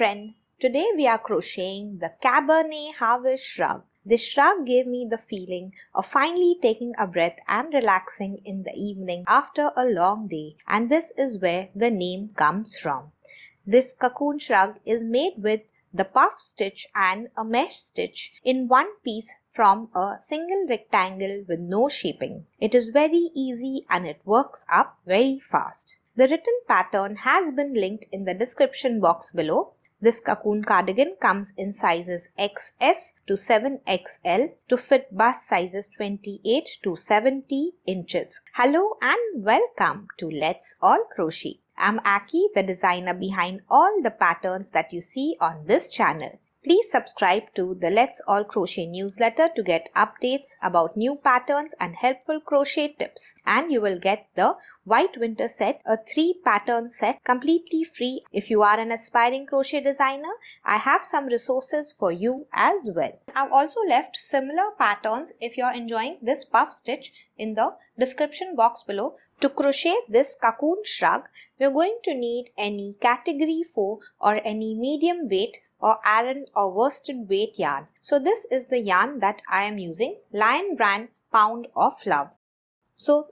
friend, today we are crocheting the Cabernet Harvest Shrug. This shrug gave me the feeling of finally taking a breath and relaxing in the evening after a long day, and this is where the name comes from. This cocoon shrug is made with the puff stitch and a mesh stitch in one piece from a single rectangle with no shaping. It is very easy and it works up very fast. The written pattern has been linked in the description box below. This cocoon cardigan comes in sizes XS to 7XL to fit bust sizes 28 to 70 inches. Hello and welcome to Let's All Crochet. I'm Aki, the designer behind all the patterns that you see on this channel. Please subscribe to the Let's All Crochet newsletter to get updates about new patterns and helpful crochet tips. And you will get the White Winter set, a 3-pattern set, completely free. If you are an aspiring crochet designer, I have some resources for you as well. I've also left similar patterns if you're enjoying this puff stitch in the description box below. To crochet this cocoon shrug, we're going to need any category 4 or any medium weight or Aran or worsted weight yarn. So this is the yarn that I am using, Lion Brand Pound of Love. So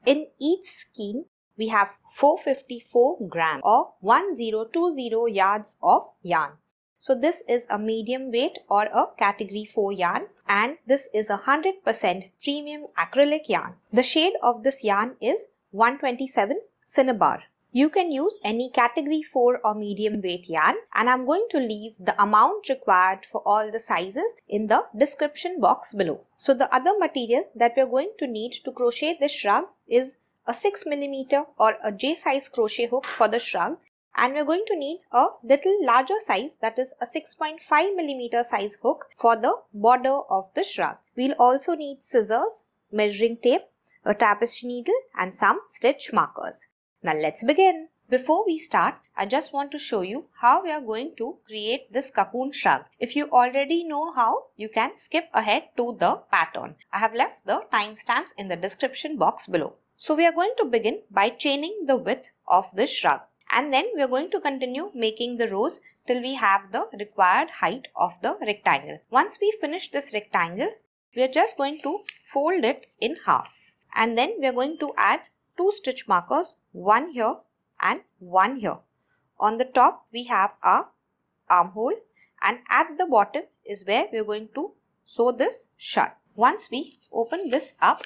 in each skein, we have 454 grams or 1020 yards of yarn. So this is a medium weight or a category 4 yarn, and this is a 100% premium acrylic yarn. The shade of this yarn is 127 Cinnabar. You can use any category 4 or medium weight yarn, and I'm going to leave the amount required for all the sizes in the description box below. So the other material that we're going to need to crochet this shrug is a 6mm or a J size crochet hook for the shrug, and we're going to need a little larger size, that is a 6.5mm size hook for the border of the shrug. We'll also need scissors, measuring tape, a tapestry needle and some stitch markers. Now let's begin. Before we start, I just want to show you how we are going to create this cocoon shrug. If you already know how, you can skip ahead to the pattern. I have left the timestamps in the description box below. So we are going to begin by chaining the width of this shrug, and then we are going to continue making the rows till we have the required height of the rectangle. Once we finish this rectangle, we are just going to fold it in half, and then we are going to add 2 stitch markers, one here and one here. On the top we have our armhole, and at the bottom is where we are going to sew this shut. Once we open this up,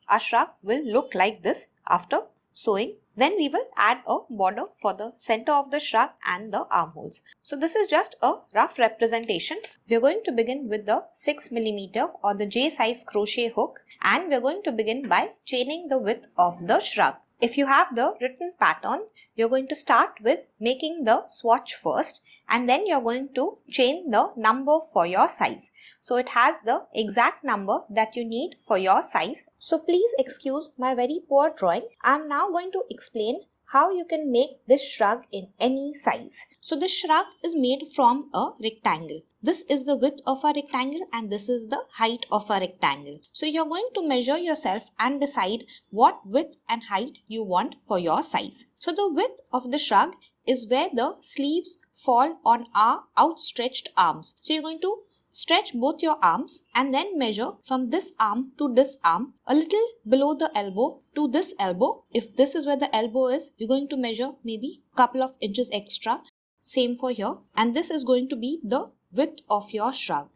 our shrug will look like this after sewing. Then we will add a border for the center of the shrug and the armholes. So this is just a rough representation. We are going to begin with the 6mm or the J size crochet hook, and we are going to begin by chaining the width of the shrug. If you have the written pattern, you're going to start with making the swatch first, and then you're going to chain the number for your size. So it has the exact number that you need for your size. So please excuse my very poor drawing. I'm now going to explain how you can make this shrug in any size. So this shrug is made from a rectangle. This is the width of a rectangle and this is the height of a rectangle. So you're going to measure yourself and decide what width and height you want for your size. So the width of the shrug is where the sleeves fall on our outstretched arms. So you're going to stretch both your arms and then measure from this arm to this arm, a little below the elbow to this elbow. If this is where the elbow is, you're going to measure maybe a couple of inches extra. Same for here. And this is going to be the width of your shrug.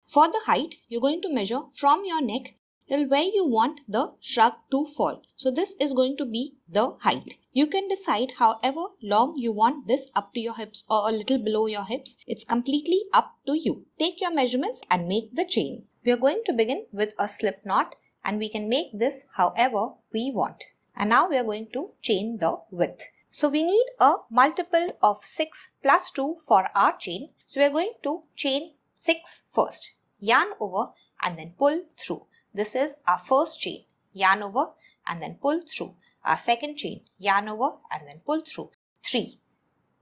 For the height, you're going to measure from your neck till where you want the shrug to fall. So this is going to be the height. You can decide however long you want this up to your hips or a little below your hips. It's completely up to you. Take your measurements and make the chain. We are going to begin with a slip knot, and we can make this however we want. And now we are going to chain the width. So we need a multiple of 6 plus 2 for our chain. So we are going to chain 6 first. Yarn over and then pull through. This is our first chain. Yarn over and then pull through. Our second chain. Yarn over and then pull through. 3,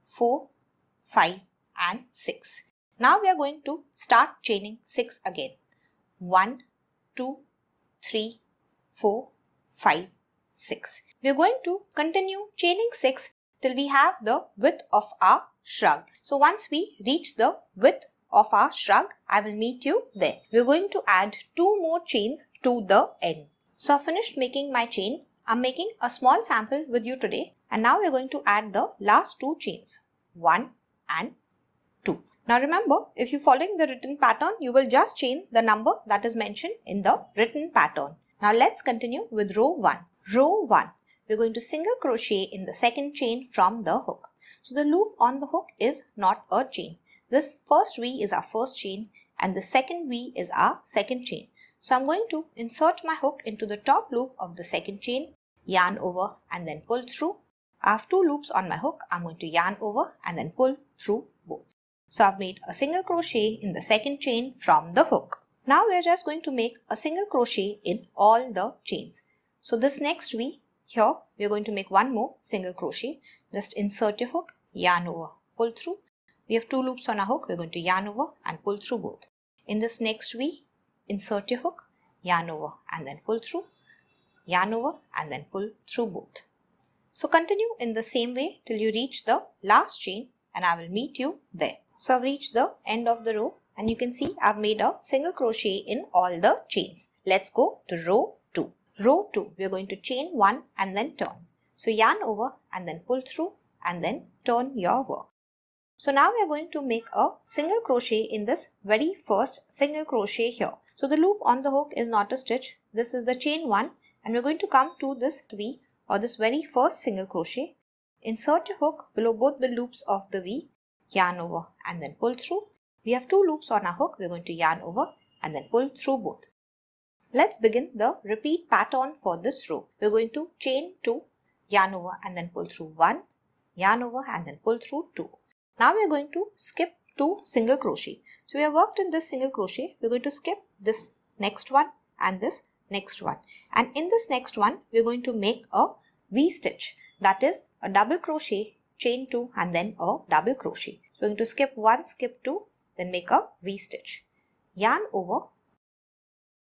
4, 5 and 6. Now we are going to start chaining 6 again. 1, 2, 3, 4, 5, 6. We are going to continue chaining 6 till we have the width of our shrug. So once we reach the width of our shrug, I will meet you there. We're going to add 2 more chains to the end. So I've finished making my chain. I'm making a small sample with you today, and now we're going to add the last 2 chains, 1 and 2. Now remember, if you're following the written pattern, you will just chain the number that is mentioned in the written pattern. Now let's continue with row 1. Row 1. We're going to single crochet in the second chain from the hook. So the loop on the hook is not a chain. This first V is our first chain and the second V is our second chain. So I'm going to insert my hook into the top loop of the second chain, yarn over and then pull through. I have 2 loops on my hook. I'm going to yarn over and then pull through both. So I've made a single crochet in the second chain from the hook. Now we're just going to make a single crochet in all the chains. So this next V, here we're going to make 1 more single crochet. Just insert your hook, yarn over, pull through. We have 2 loops on our hook. We're going to yarn over and pull through both. In this next V, insert your hook, yarn over and then pull through, yarn over and then pull through both. So continue in the same way till you reach the last chain and I will meet you there. So I've reached the end of the row and you can see I've made a single crochet in all the chains. Let's go to row 2. Row 2, we are going to chain 1 and then turn. So yarn over and then pull through and then turn your work. So now we are going to make a single crochet in this very first single crochet here. So the loop on the hook is not a stitch. This is the chain 1 and we're going to come to this V or this very first single crochet. Insert your hook below both the loops of the V, yarn over and then pull through. We have 2 loops on our hook. We're going to yarn over and then pull through both. Let's begin the repeat pattern for this row. We're going to chain 2, yarn over and then pull through 1, yarn over and then pull through 2. Now we're going to skip 2 single crochet. So we have worked in this single crochet. We're going to skip this next one and this next one. And in this next one, we're going to make a V stitch. That is a double crochet, chain 2 and then a double crochet. So we're going to skip 1, skip 2, then make a V stitch. Yarn over.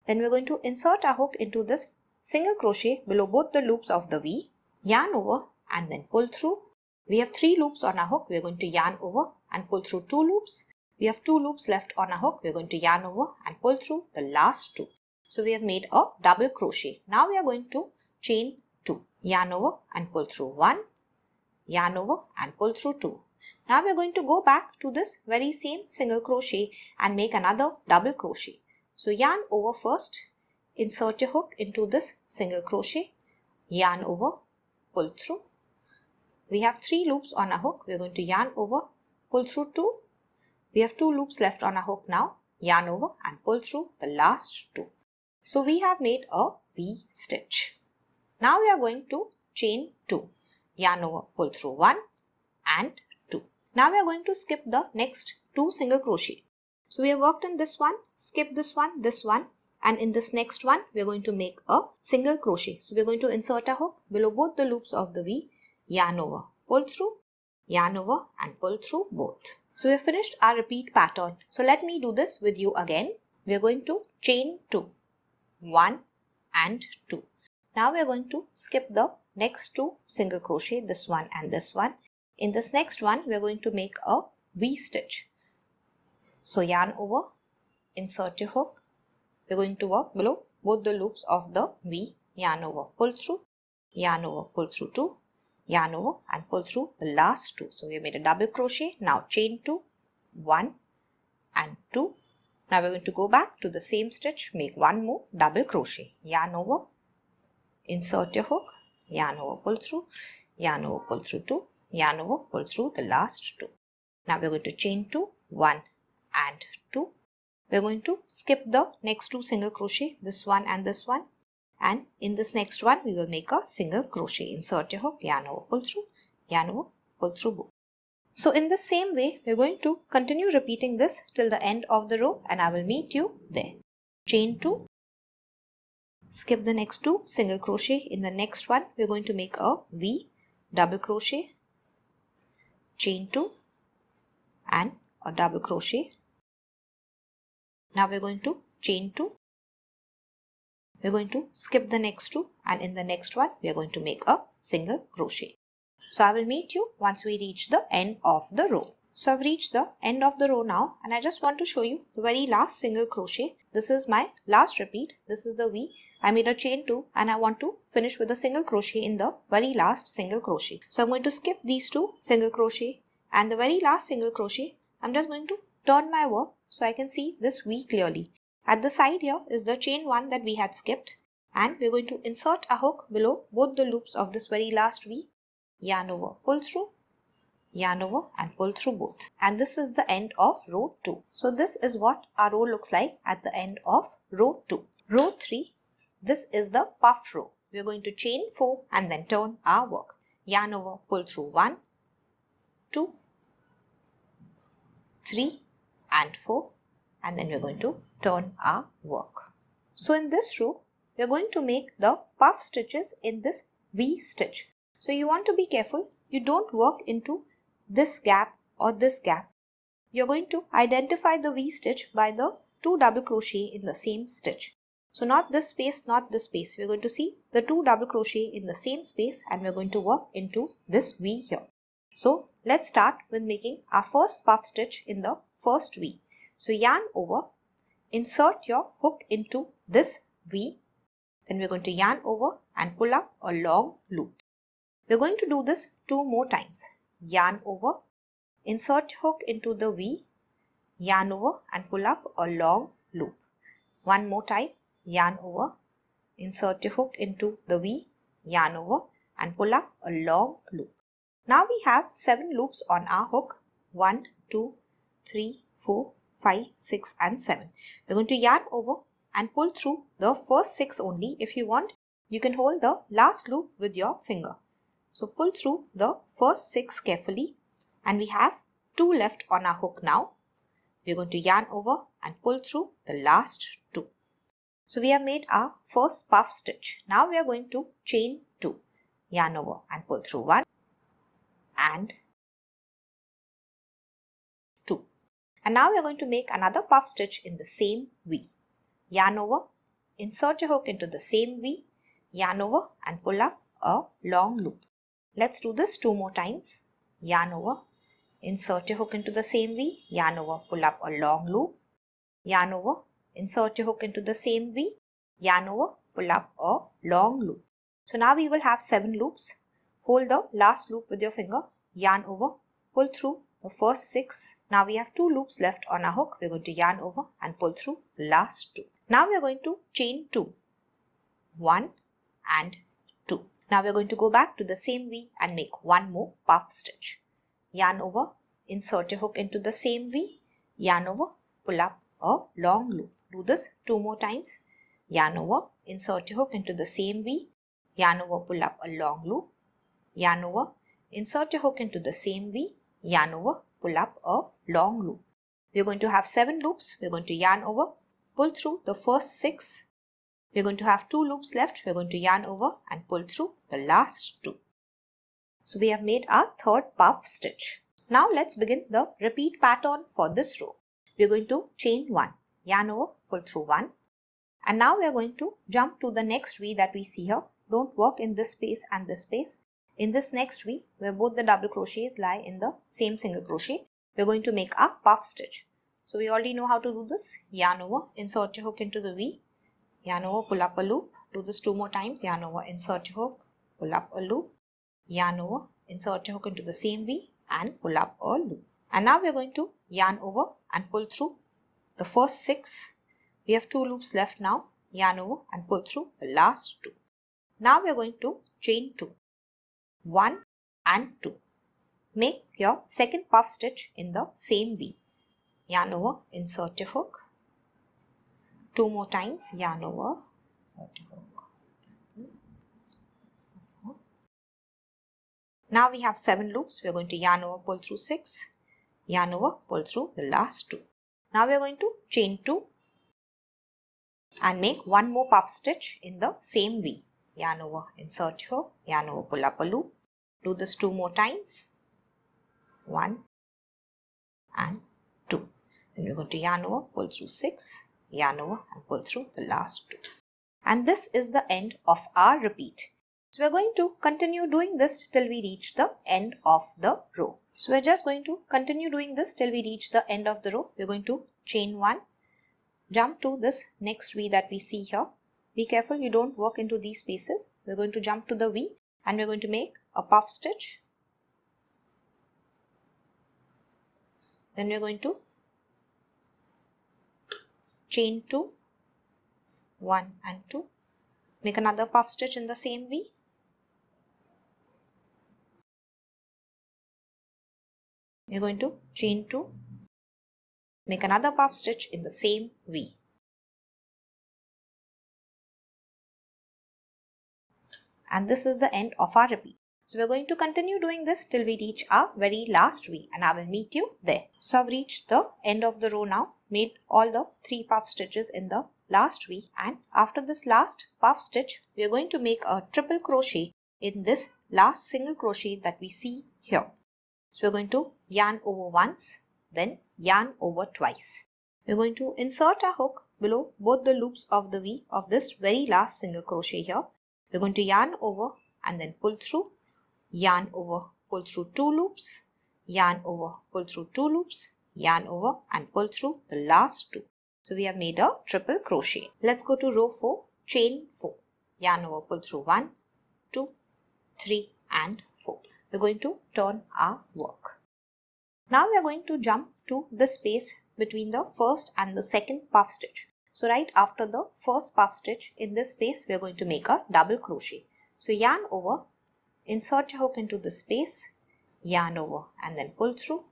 Then we're going to insert our hook into this single crochet below both the loops of the V, yarn over and then pull through. We have 3 loops on our hook. We're going to yarn over and pull through 2 loops. We have 2 loops left on our hook. We're going to yarn over and pull through the last 2. So we have made a double crochet. Now we are going to chain 2, yarn over and pull through 1, yarn over and pull through 2. Now we are going to go back to this very same single crochet and make another double crochet. So yarn over first, insert your hook into this single crochet, yarn over, pull through. We have 3 loops on our hook. We are going to yarn over, pull through 2. We have 2 loops left on our hook now. Yarn over and pull through the last 2. So we have made a V stitch. Now we are going to chain 2. Yarn over, pull through 1 and 2. Now we are going to skip the next 2 single crochet. So we have worked in this one, skip this one, and in this next one we are going to make a single crochet. So we are going to insert a hook below both the loops of the V, yarn over, pull through, yarn over and pull through both. So we have finished our repeat pattern. So let me do this with you again. We are going to chain 2, 1 and 2. Now we are going to skip the next 2 single crochet, this one and this one. In this next one we are going to make a V stitch. So yarn over, insert your hook. We are going to work below both the loops of the V, yarn over, pull through, yarn over, pull through 2, yarn over and pull through the last 2. So we have made a double crochet. Now chain 2, 1 and 2. Now we are going to go back to the same stitch, make 1 more double crochet, yarn over, insert your hook, yarn over, pull through, yarn over, pull through 2, yarn over, pull through the last 2. Now we are going to chain 2, 1 and 2. We are going to skip the next 2 single crochet, this one and this one, and in this next one we will make a single crochet. Insert your hook, yarn over, pull through, yarn over, pull through both. So in the same way we are going to continue repeating this till the end of the row and I will meet you there. Chain 2, skip the next 2 single crochet. In the next one we are going to make a V, double crochet, chain 2 and a double crochet. Now we are going to chain 2. We are going to skip the next 2 and in the next one we are going to make a single crochet. So I will meet you once we reach the end of the row. So I've reached the end of the row now, and I just want to show you the very last single crochet. This is my last repeat. This is the V. I made a chain 2 and I want to finish with a single crochet in the very last single crochet. So I'm going to skip these 2 single crochet, and the very last single crochet, I'm just going to turn my work so I can see this V clearly. At the side here is the chain 1 that we had skipped, and we're going to insert a hook below both the loops of this very last V. Yarn over, pull through, yarn over and pull through both. And this is the end of row 2. So this is what our row looks like at the end of row 2. Row 3, this is the puff row. We're going to chain 4 and then turn our work. Yarn over, pull through 1, 2, 3 and 4, and then we're going to turn our work. So in this row, we're going to make the puff stitches in this V stitch. So you want to be careful, you don't work into this gap or this gap. You're going to identify the V stitch by the 2 double crochet in the same stitch. So not this space, not this space. We're going to see the 2 double crochet in the same space, and we're going to work into this V here. So let's start with making our first puff stitch in the first V. So yarn over, insert your hook into this V. Then we're going to yarn over and pull up a long loop. We're going to do this 2 more times. Yarn over, insert hook into the V, yarn over and pull up a long loop. 1 more time, yarn over, insert your hook into the V, yarn over and pull up a long loop. Now we have 7 loops on our hook. 1, 2, 3, 4, 5, 6 and 7. We're going to yarn over and pull through the first 6 only. If you want, you can hold the last loop with your finger. So pull through the first 6 carefully, and we have 2 left on our hook now. We're going to yarn over and pull through the last 2. So we have made our first puff stitch. Now we are going to chain 2. Yarn over and pull through 1 and 2. And now we are going to make another puff stitch in the same V. Yarn over, insert your hook into the same V, yarn over and pull up a long loop. Let's do this 2 more times. Yarn over, insert your hook into the same V, yarn over, pull up a long loop, yarn over, insert your hook into the same V, yarn over, pull up a long loop. So now we will have 7 loops. Hold the last loop with your finger, yarn over, pull through the first 6. Now we have 2 loops left on our hook. We're going to yarn over and pull through the last 2. Now we are going to chain 2. 1 and 2. Now we are going to go back to the same V and make 1 more puff stitch. Yarn over, insert your hook into the same V, yarn over, pull up a long loop. Do this 2 more times. Yarn over, insert your hook into the same V, yarn over, pull up a long loop, yarn over, insert your hook into the same V, yarn over, pull up a long loop. We're going to have 7 loops. We're going to yarn over, pull through the first 6. We're going to have 2 loops left. We're going to yarn over and pull through the last 2. So we have made our third puff stitch. Now let's begin the repeat pattern for this row. We're going to chain 1, yarn over, pull through 1. And now we are going to jump to the next V that we see here. Don't work in this space and this space. In this next V, where both the double crochets lie in the same single crochet, we're going to make a puff stitch. So we already know how to do this. Yarn over, insert your hook into the V, yarn over, pull up a loop. Do this 2 more times. Yarn over, insert your hook, pull up a loop, yarn over, insert your hook into the same V and pull up a loop. And now we are going to yarn over and pull through the first 6. We have 2 loops left now. Yarn over and pull through the last 2. Now we are going to chain 2. 1 and 2. Make your second puff stitch in the same V. Yarn over, insert your hook. 2 more times. Yarn over, insert your hook. Now we have 7 loops. We are going to yarn over, pull through 6. Yarn over, pull through the last 2. Now we are going to chain 2 and make 1 more puff stitch in the same V. Yarn over, insert your hook, yarn over, pull up a loop. Do this 2 more times. 1 and 2. Then we're going to yarn over, pull through 6, yarn over and pull through the last 2. And this is the end of our repeat. So we're going to continue doing this till we reach the end of the row. So we're just going to continue doing this till we reach the end of the row. We're going to chain 1, jump to this next V that we see here. Be careful you don't work into these spaces. We're going to jump to the V and we're going to make a puff stitch. Then we're going to chain 2, 1 and 2. Make another puff stitch in the same V. We're going to chain 2, make another puff stitch in the same V. And this is the end of our repeat. So we're going to continue doing this till we reach our very last V, and I will meet you there. So I've reached the end of the row now, made all the 3 puff stitches in the last V, and after this last puff stitch, we are going to make a triple crochet in this last single crochet that we see here. So we're going to yarn over once, then yarn over twice. We're going to insert our hook below both the loops of the V of this very last single crochet here. We're going to yarn over and then pull through, yarn over, pull through 2 loops, yarn over, pull through 2 loops, yarn over and pull through the last 2. So we have made a triple crochet. Let's go to row 4, chain 4, yarn over, pull through 1, 2, 3 and 4. We're going to turn our work. Now we are going to jump to the space between the first and the second puff stitch. So right after the first puff stitch, in this space we are going to make a double crochet. So yarn over, insert your hook into the space, yarn over and then pull through,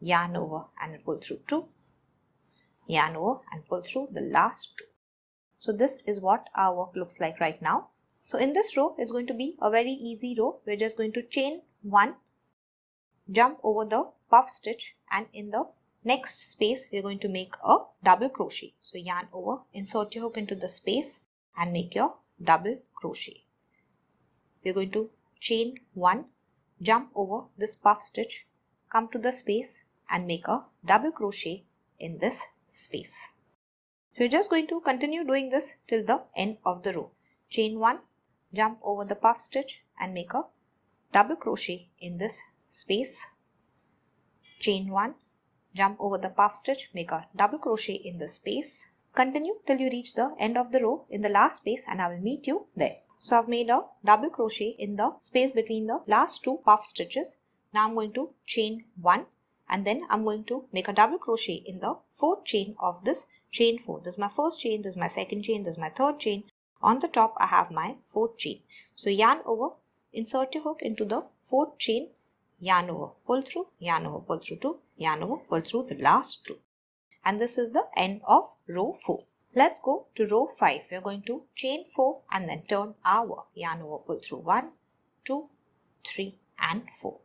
yarn over and pull through 2, yarn over and pull through the last 2. So this is what our work looks like right now. So in this row, it's going to be a very easy row. We're just going to chain 1, jump over the puff stitch, and in the next space, we're going to make a double crochet. So yarn over, insert your hook into the space and make your double crochet. We're going to chain 1, jump over this puff stitch, come to the space and make a double crochet in this space. So you're just going to continue doing this till the end of the row. Chain 1, jump over the puff stitch and make a double crochet in this space. Chain 1, jump over the puff stitch, make a double crochet in the space. Continue till you reach the end of the row in the last space and I will meet you there. So I've made a double crochet in the space between the last 2 puff stitches. Now I'm going to chain 1 and then I'm going to make a double crochet in the 4th chain of this chain 4. This is my first chain, this is my second chain, this is my third chain. On the top I have my 4th chain. So yarn over, insert your hook into the 4th chain, yarn over, pull through, yarn over, pull through 2, yarn over, pull through the last 2. And this is the end of row 4. Let's go to row 5. We're going to chain 4 and then turn our work. Yarn over, pull through 1, 2, 3 and 4.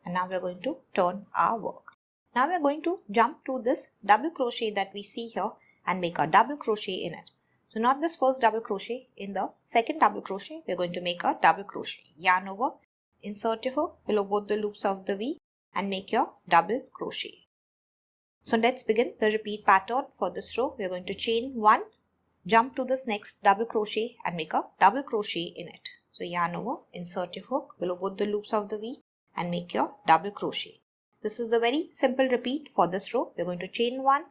And now we're going to turn our work. Now we're going to jump to this double crochet that we see here and make a double crochet in it. So not this first double crochet, in the second double crochet, we're going to make a double crochet. Yarn over, insert your hook below both the loops of the V and make your double crochet. So let's begin the repeat pattern for this row. We're going to chain 1, jump to this next double crochet and make a double crochet in it. So yarn over, insert your hook below both the loops of the V and make your double crochet. This is the very simple repeat for this row. We're going to chain 1,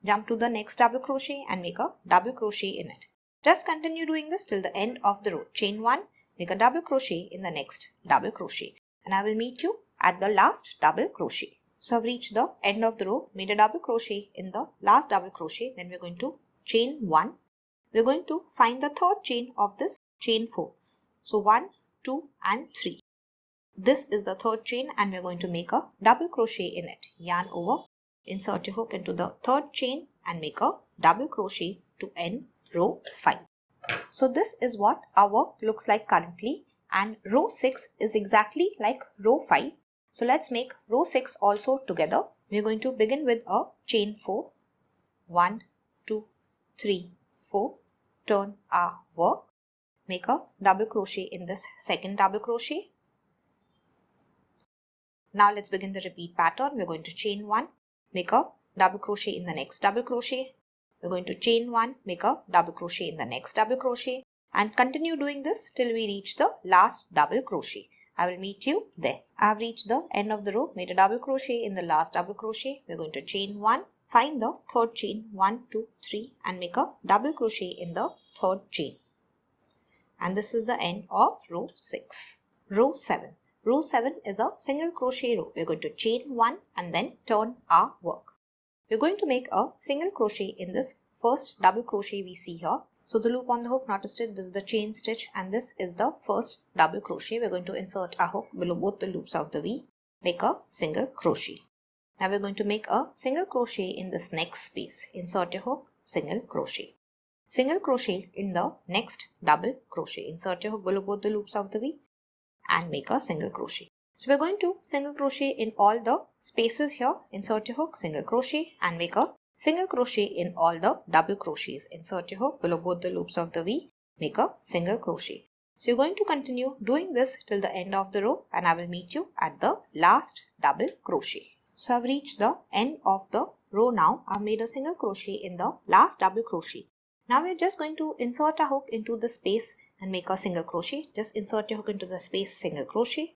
jump to the next double crochet and make a double crochet in it. Just continue doing this till the end of the row. Chain 1, make a double crochet in the next double crochet. And I will meet you at the last double crochet. So I've reached the end of the row, made a double crochet in the last double crochet. Then we're going to chain 1. We're going to find the 3rd chain of this chain 4. So 1, 2 and 3. This is the 3rd chain and we're going to make a double crochet in it. Yarn over, insert your hook into the 3rd chain and make a double crochet to end row 5. So this is what our work looks like currently, and row 6 is exactly like row 5. So let's make row 6 also together. We're going to begin with a chain 4. 1, 2, 3, 4. Turn our work. Make a double crochet in this second double crochet. Now let's begin the repeat pattern. We're going to chain 1, make a double crochet in the next double crochet. We're going to chain 1, make a double crochet in the next double crochet. and continue doing this till we reach the last double crochet. I will meet you there. I have reached the end of the row, made a double crochet in the last double crochet. We're going to chain 1, find the third chain 1, 2, 3 and make a double crochet in the third chain. And this is the end of row 6. Row 7. Row 7 is a single crochet row. We're going to chain 1 and then turn our work. We're going to make a single crochet in this first double crochet we see here. So the loop on the hook not twisted, this is the chain stitch and this is the first double crochet. We're going to insert our hook below both the loops of the V, make a single crochet. Now we're going to make a single crochet in this next space. Insert your hook, single crochet. Single crochet in the next double crochet. Insert your hook below both the loops of the V and make a single crochet. So we're going to single crochet in all the spaces here. Insert your hook, single crochet and make a single crochet in all the double crochets. Insert your hook below both the loops of the V, make a single crochet. So you're going to continue doing this till the end of the row and I will meet you at the last double crochet. So I've reached the end of the row now. I've made a single crochet in the last double crochet. Now we're just going to insert a hook into the space and make a single crochet. Just insert your hook into the space, single crochet.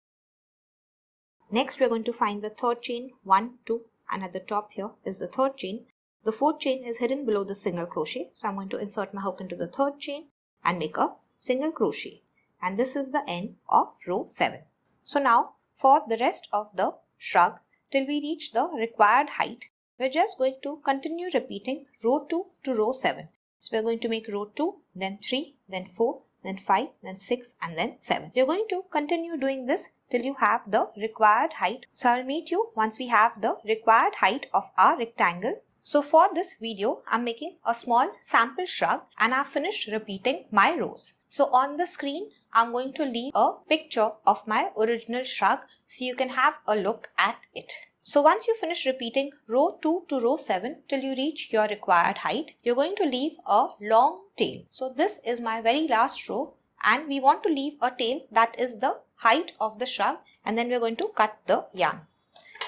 Next we're going to find the third chain 1, 2 and at the top here is the third chain. The fourth chain is hidden below the single crochet. So I'm going to insert my hook into the third chain and make a single crochet. And this is the end of row 7. So now for the rest of the shrug till we reach the required height, we're just going to continue repeating row 2 to row 7. So we're going to make row 2, then 3, then 4, then 5, then 6 and then 7. You're going to continue doing this till you have the required height. So I'll meet you once we have the required height of our rectangle. So for this video, I'm making a small sample shrug and I've finished repeating my rows. So on the screen, I'm going to leave a picture of my original shrug so you can have a look at it. So once you finish repeating row 2 to row 7 till you reach your required height, you're going to leave a long tail. So this is my very last row and we want to leave a tail that is the height of the shrug and then we're going to cut the yarn.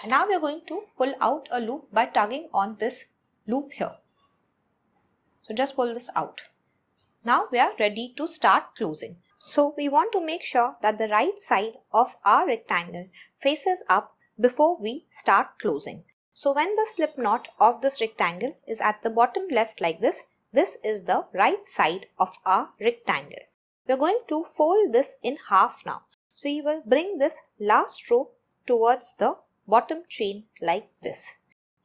And now we're going to pull out a loop by tugging on this loop here. So just pull this out. Now we are ready to start closing. So we want to make sure that the right side of our rectangle faces up before we start closing. So when the slip knot of this rectangle is at the bottom left like this, this is the right side of our rectangle. We're going to fold this in half now. So you will bring this last row towards the bottom chain like this.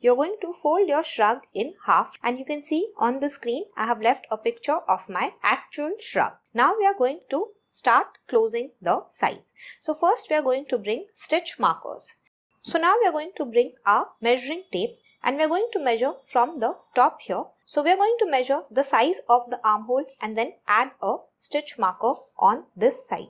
You're going to fold your shrug in half and you can see on the screen I have left a picture of my actual shrug. Now we are going to start closing the sides. So first we are going to bring stitch markers. So now we are going to bring our measuring tape and we are going to measure from the top here. So we are going to measure the size of the armhole and then add a stitch marker on this side.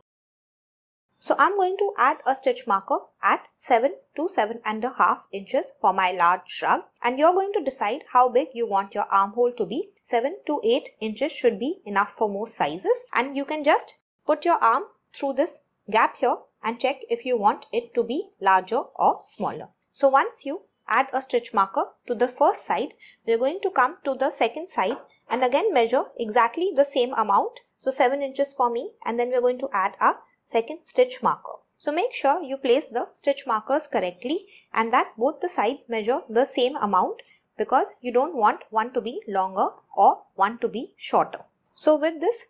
So I'm going to add a stitch marker at 7 to 7.5 inches for my large shrug and you're going to decide how big you want your armhole to be. 7 to 8 inches should be enough for most sizes and you can just put your arm through this gap here and check if you want it to be larger or smaller. So once you add a stitch marker to the first side, we're going to come to the second side and again measure exactly the same amount. So 7 inches for me and then we're going to add a second stitch marker. So make sure you place the stitch markers correctly and that both the sides measure the same amount because you don't want one to be longer or one to be shorter. So with this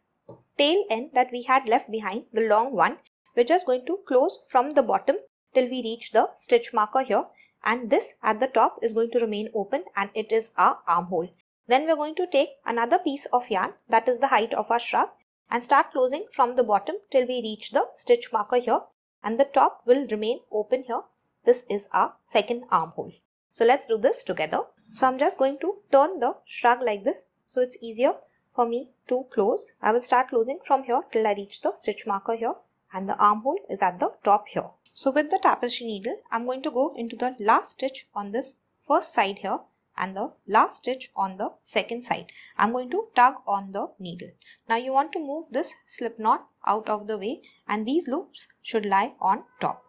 tail end that we had left behind, the long one, we're just going to close from the bottom till we reach the stitch marker here and this at the top is going to remain open and it is our armhole. Then we're going to take another piece of yarn that is the height of our shrug and start closing from the bottom till we reach the stitch marker here and the top will remain open here. This is our second armhole. So let's do this together. So I'm just going to turn the shrug like this so it's easier for me to close. I will start closing from here till I reach the stitch marker here and the armhole is at the top here. So with the tapestry needle, I'm going to go into the last stitch on this first side here and the last stitch on the second side. I'm going to tug on the needle. Now you want to move this slip knot out of the way and these loops should lie on top.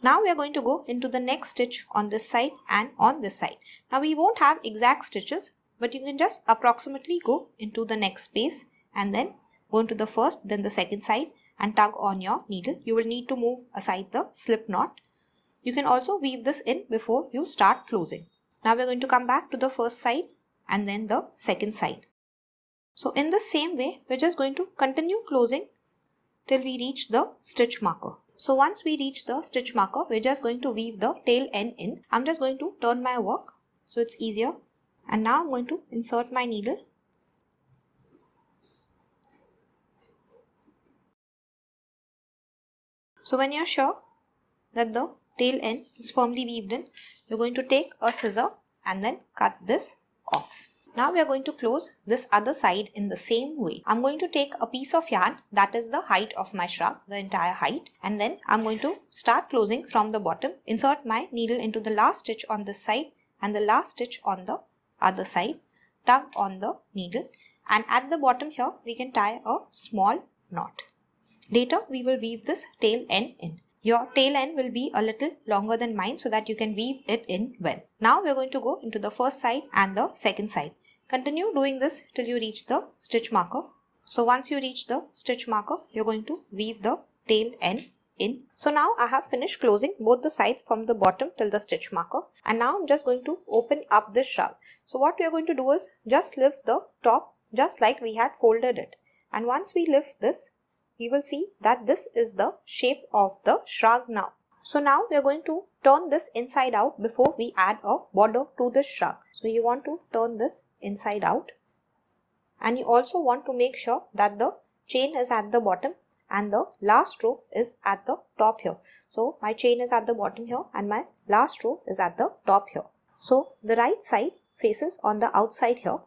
Now we are going to go into the next stitch on this side and on this side. Now we won't have exact stitches but you can just approximately go into the next space and then go into the first, then the second side and tug on your needle. You will need to move aside the slip knot. You can also weave this in before you start closing. Now we are going to come back to the first side and then the second side. So in the same way, we're just going to continue closing till we reach the stitch marker. So once we reach the stitch marker, we're just going to weave the tail end in. I'm just going to turn my work so it's easier. And now I'm going to insert my needle. So when you're sure that the tail end is firmly weaved in, you're going to take a scissor and then cut this off. Now we are going to close this other side in the same way. I'm going to take a piece of yarn that is the height of my shrug, the entire height, and then I'm going to start closing from the bottom, insert my needle into the last stitch on this side and the last stitch on the other side, tug on the needle, and at the bottom here we can tie a small knot. Later we will weave this tail end in. Your tail end will be a little longer than mine so that you can weave it in well. Now we are going to go into the first side and the second side. Continue doing this till you reach the stitch marker. So once you reach the stitch marker, you're going to weave the tail end in. So now I have finished closing both the sides from the bottom till the stitch marker, and now I'm just going to open up this shrug. So what we are going to do is just lift the top just like we had folded it, and once we lift this, you will see that this is the shape of the shrug now. So now we are going to turn this inside out before we add a border to the shrug. So you want to turn this inside out, and you also want to make sure that the chain is at the bottom and the last row is at the top here. So my chain is at the bottom here and my last row is at the top here. So the right side faces on the outside here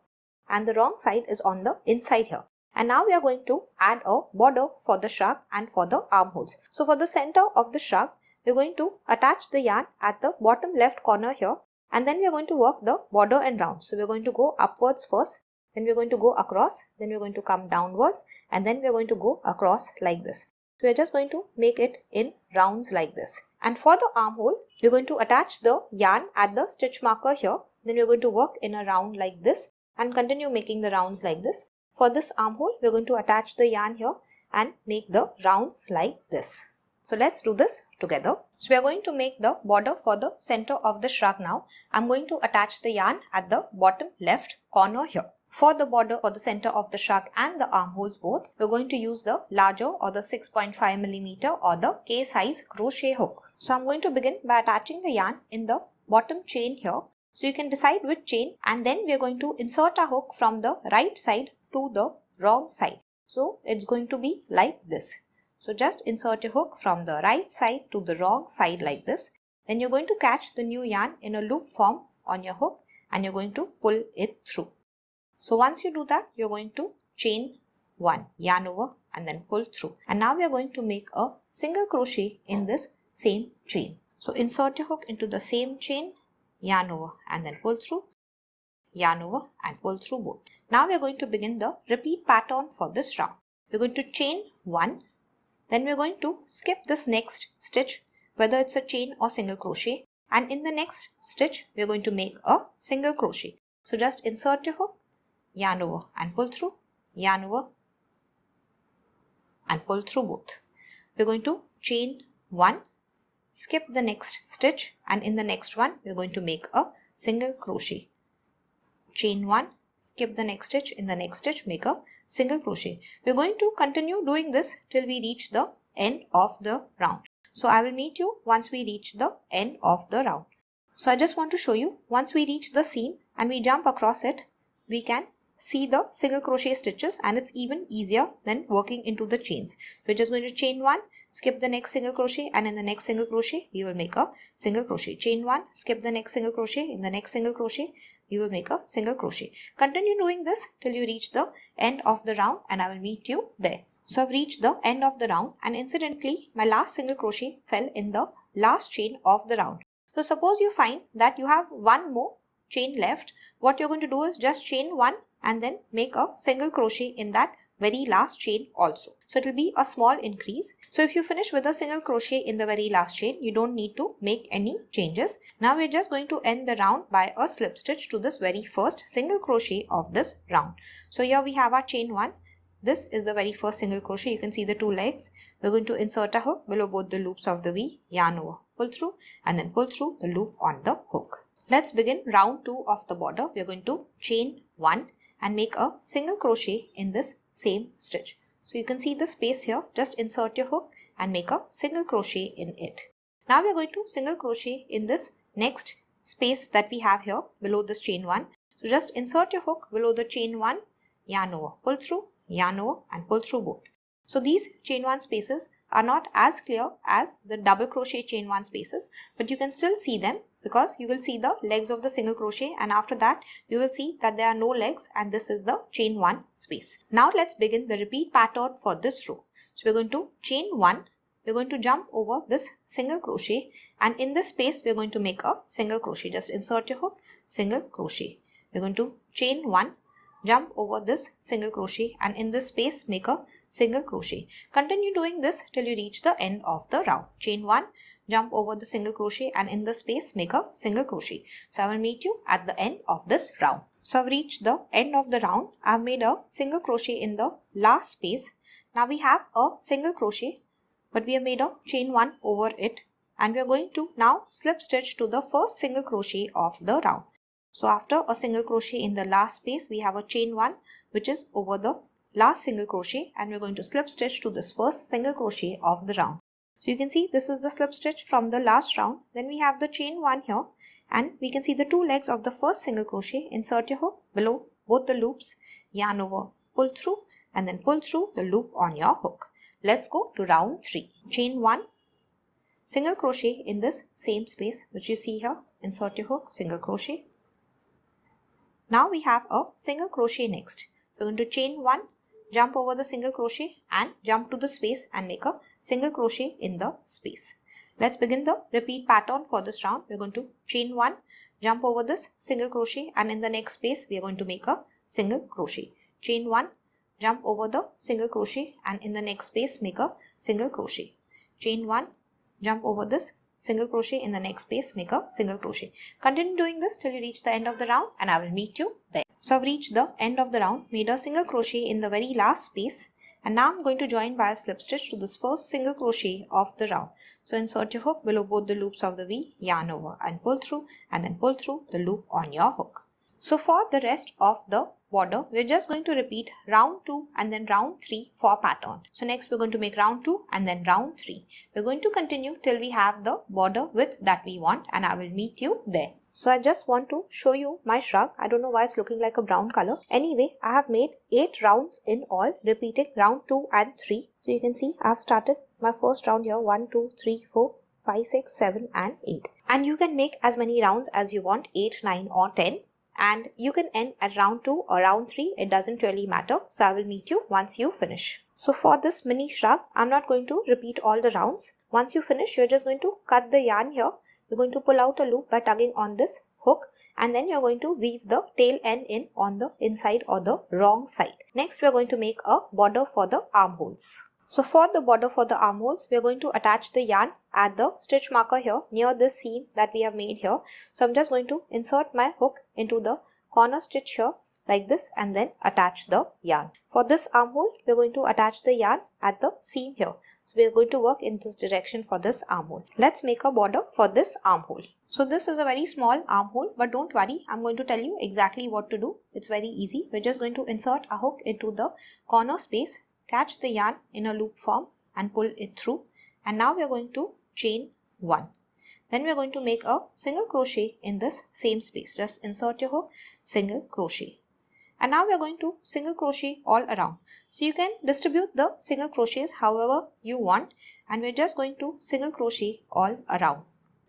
and the wrong side is on the inside here. And now we are going to add a border for the shrug and for the armholes. So for the center of the shrug, we are going to attach the yarn at the bottom left corner here, and then we are going to work the border and round. So we are going to go upwards first, then we are going to go across, then we are going to come downwards, and then we are going to go across like this. So we are just going to make it in rounds like this. And for the armhole, we are going to attach the yarn at the stitch marker here, then we are going to work in a round like this and continue making the rounds like this. For this armhole, we are going to attach the yarn here and make the rounds like this. So let's do this together. So we are going to make the border for the center of the shrug now. I'm going to attach the yarn at the bottom left corner here. For the border for the center of the shrug and the armholes both, we're going to use the larger or the 6.5mm or the K size crochet hook. So I'm going to begin by attaching the yarn in the bottom chain here. So you can decide which chain, and then we are going to insert a hook from the right side to the wrong side. So it's going to be like this. So just insert a hook from the right side to the wrong side like this. Then you're going to catch the new yarn in a loop form on your hook and you're going to pull it through. So once you do that, you're going to chain 1, yarn over and then pull through. And now we are going to make a single crochet in this same chain. So insert your hook into the same chain, yarn over and then pull through, yarn over and pull through both. Now we are going to begin the repeat pattern for this round. We're going to chain 1. Then we're going to skip this next stitch, whether it's a chain or single crochet, and in the next stitch we're going to make a single crochet. So just insert your hook, yarn over and pull through, yarn over and pull through both. We're going to chain 1, skip the next stitch, and in the next one we're going to make a single crochet. Chain 1, skip the next stitch, in the next stitch make a single crochet. We're going to continue doing this till we reach the end of the round. So I will meet you once we reach the end of the round. So I just want to show you, once we reach the seam and we jump across it, we can see the single crochet stitches, and it's even easier than working into the chains. We're just going to chain 1, skip the next single crochet, and in the next single crochet we will make a single crochet. Chain 1, skip the next single crochet, in the next single crochet you will make a single crochet. Continue doing this till you reach the end of the round and I will meet you there. So I've reached the end of the round, and incidentally my last single crochet fell in the last chain of the round. So suppose you find that you have one more chain left, what you're going to do is just chain 1 and then make a single crochet in that very last chain also. So it will be a small increase. So if you finish with a single crochet in the very last chain, you don't need to make any changes. Now we're just going to end the round by a slip stitch to this very first single crochet of this round. So here we have our chain 1. This is the very first single crochet. You can see the 2 legs. We're going to insert a hook below both the loops of the V, yarn over, pull through, and then pull through the loop on the hook. Let's begin round 2 of the border. We're going to chain 1 and make a single crochet in this same stitch. So you can see the space here. Just insert your hook and make a single crochet in it. Now we're going to single crochet in this next space that we have here below this chain 1. So just insert your hook below the chain 1, yarn over, pull through, yarn over, and pull through both. So these chain 1 spaces are not as clear as the double crochet chain 1 spaces, but you can still see them because you will see the legs of the single crochet, and after that you will see that there are no legs and this is the chain 1 space. Now let's begin the repeat pattern for this row. So we're going to chain 1, we're going to jump over this single crochet, and in this space we're going to make a single crochet. Just insert your hook, single crochet. We're going to chain 1, jump over this single crochet, and in this space make a single crochet. Continue doing this till you reach the end of the round. Chain 1, jump over the single crochet, and in the space make a single crochet. So I will meet you at the end of this round. So I've reached the end of the round. I've made a single crochet in the last space. Now we have a single crochet, but we have made a chain 1 over it, and we are going to now slip stitch to the first single crochet of the round. So after a single crochet in the last space, we have a chain 1 which is over the last single crochet, and we're going to slip stitch to this first single crochet of the round. So you can see this is the slip stitch from the last round. Then we have the chain 1 here, and we can see the 2 legs of the first single crochet. Insert your hook below both the loops, yarn over, pull through, and then pull through the loop on your hook. Let's go to round 3. Chain 1, single crochet in this same space which you see here. Insert your hook, single crochet. Now we have a single crochet next. We're going to chain 1, jump over the single crochet and jump to the space and make a single crochet in the space. Let's begin the repeat pattern for this round. We're going to chain 1, jump over this single crochet, and in the next space we are going to make a single crochet. Chain 1, jump over the single crochet, and in the next space make a single crochet. Chain 1, jump over this single crochet, in the next space make a single crochet. Continue doing this till you reach the end of the round, and I will meet you there. So I've reached the end of the round, made a single crochet in the very last space, and now I'm going to join by a slip stitch to this first single crochet of the round. So insert your hook below both the loops of the V, yarn over and pull through, and then pull through the loop on your hook. So for the rest of the border, we're just going to repeat round 2 and then round 3 for pattern. So next we're going to make round 2 and then round 3. We're going to continue till we have the border width that we want, and I will meet you there. So I just want to show you my shrug. I don't know why it's looking like a brown color. Anyway, I have made 8 rounds in all, repeating round 2 and 3. So you can see I've started my first round here, 1, 2, 3, 4, 5, 6, 7 and 8. And you can make as many rounds as you want, 8, 9 or 10. And you can end at round 2 or round 3. It doesn't really matter. So I will meet you once you finish. So for this mini shrug, I'm not going to repeat all the rounds. Once you finish, you're just going to cut the yarn here. You're going to pull out a loop by tugging on this hook, and then you're going to weave the tail end in on the inside or the wrong side. Next, we're going to make a border for the armholes. So for the border for the armholes, we're going to attach the yarn at the stitch marker here near this seam that we have made here. So I'm just going to insert my hook into the corner stitch here like this and then attach the yarn. For this armhole, we're going to attach the yarn at the seam here. So we're going to work in this direction for this armhole. Let's make a border for this armhole. So this is a very small armhole, but don't worry, I'm going to tell you exactly what to do. It's very easy. We're just going to insert a hook into the corner space, catch the yarn in a loop form and pull it through. And now we're going to chain 1. Then we're going to make a single crochet in this same space. Just insert your hook, single crochet. And now we're going to single crochet all around. So you can distribute the single crochets however you want, and we're just going to single crochet all around.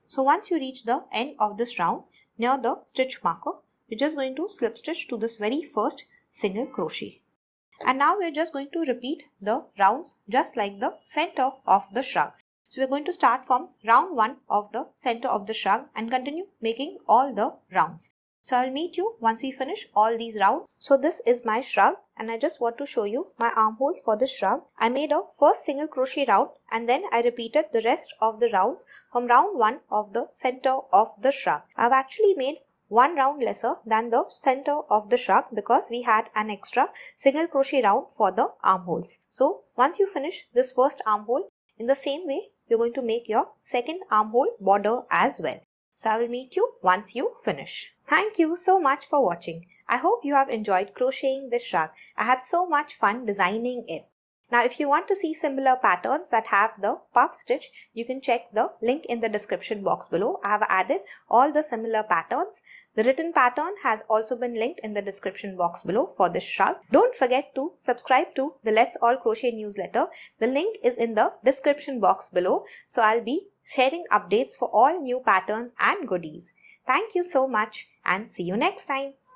So once you reach the end of this round, near the stitch marker, we're just going to slip stitch to this very first single crochet. And now we're just going to repeat the rounds just like the center of the shrug. So we're going to start from round 1 of the center of the shrug and continue making all the rounds. So I'll meet you once we finish all these rounds. So this is my shrug and I just want to show you my armhole for the shrug. I made a first single crochet round and then I repeated the rest of the rounds from round 1 of the center of the shrug. I've actually made one round lesser than the center of the shrug because we had an extra single crochet round for the armholes. So once you finish this first armhole, in the same way, you're going to make your second armhole border as well. So I will meet you once you finish. Thank you so much for watching. I hope you have enjoyed crocheting this shrug. I had so much fun designing it. Now if you want to see similar patterns that have the puff stitch, you can check the link in the description box below. I have added all the similar patterns. The written pattern has also been linked in the description box below for this shrug. Don't forget to subscribe to the Let's All Crochet newsletter. The link is in the description box below. So I'll be sharing updates for all new patterns and goodies. Thank you so much and see you next time.